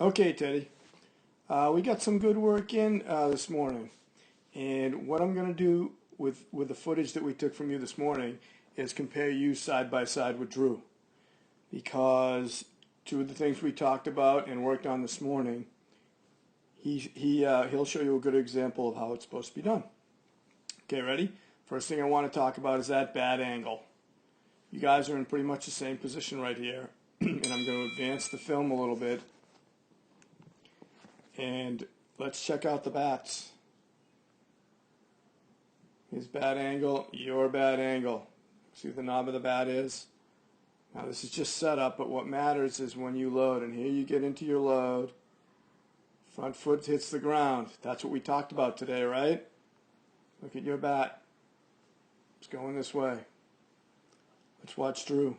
Okay, Teddy. We got some good work in this morning, and what I'm going to do with the footage that we took from you this morning is compare you side by side with Drew, because two of the things we talked about and worked on this morning, he'll show you a good example of how it's supposed to be done. Okay, ready? First thing I want to talk about is that bad angle. You guys are in pretty much the same position right here, and I'm going to advance the film a little bit. And let's check out the bats. His bad angle, your bad angle. See what the knob of the bat is? Now this is just setup, but what matters is when you load. And here you get into your load. Front foot hits the ground. That's what we talked about today, right? Look at your bat. It's going this way. Let's watch Drew. I'm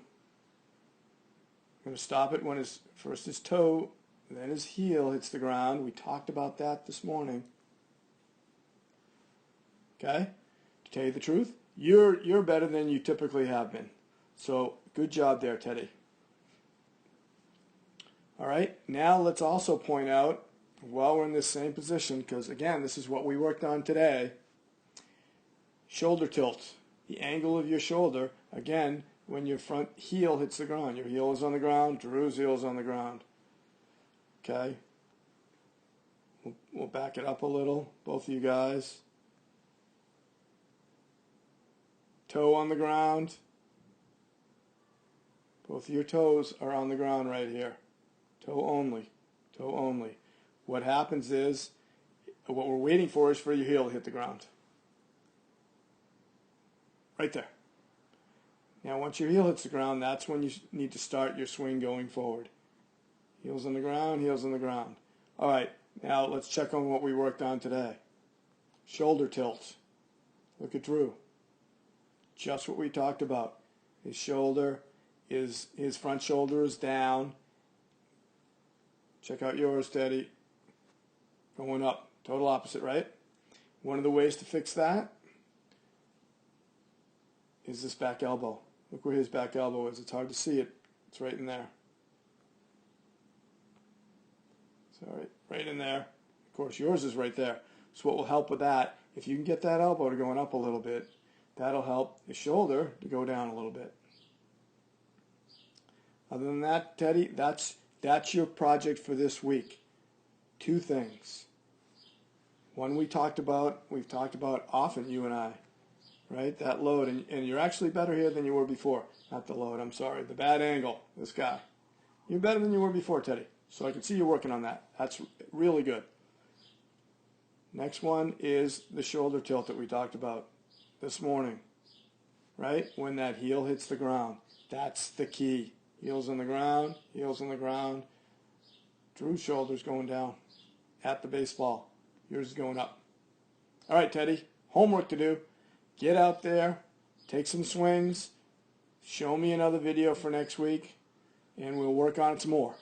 going to stop it when first his toe, then his heel hits the ground. We talked about that this morning. Okay? To tell you the truth, you're better than you typically have been. So good job there, Teddy. All right, now let's also point out, while we're in this same position, because again, this is what we worked on today, shoulder tilt. The angle of your shoulder, again, when your front heel hits the ground. Your heel is on the ground, Drew's heel is on the ground. Okay, we'll back it up a little, both of you guys. Toe on the ground. Both of your toes are on the ground right here. Toe only. Toe only. What happens is, what we're waiting for is for your heel to hit the ground. Right there. Now once your heel hits the ground, that's when you need to start your swing going forward. Heels on the ground, heels on the ground. All right, now let's check on what we worked on today. Shoulder tilt. Look at Drew. Just what we talked about. His shoulder is, his front shoulder is down. Check out yours, Teddy. Going up. Total opposite, right? One of the ways to fix that is this back elbow. Look where his back elbow is. It's hard to see it. It's right in there. Sorry, right in there. Of course, yours is right there. So what will help with that, if you can get that elbow to going up a little bit, that'll help the shoulder to go down a little bit. Other than that, Teddy, that's your project for this week. Two things. One we've talked about often, you and I, right? That load, and you're actually better here than you were before. Not the load, I'm sorry. The bad angle, this guy. You're better than you were before, Teddy. So I can see you working on that. That's really good. Next one is the shoulder tilt that we talked about this morning, right? When that heel hits the ground. That's the key. Heels on the ground, heels on the ground. Drew's shoulder's going down at the baseball. Yours is going up. All right, Teddy, homework to do. Get out there, take some swings, show me another video for next week, and we'll work on it some more.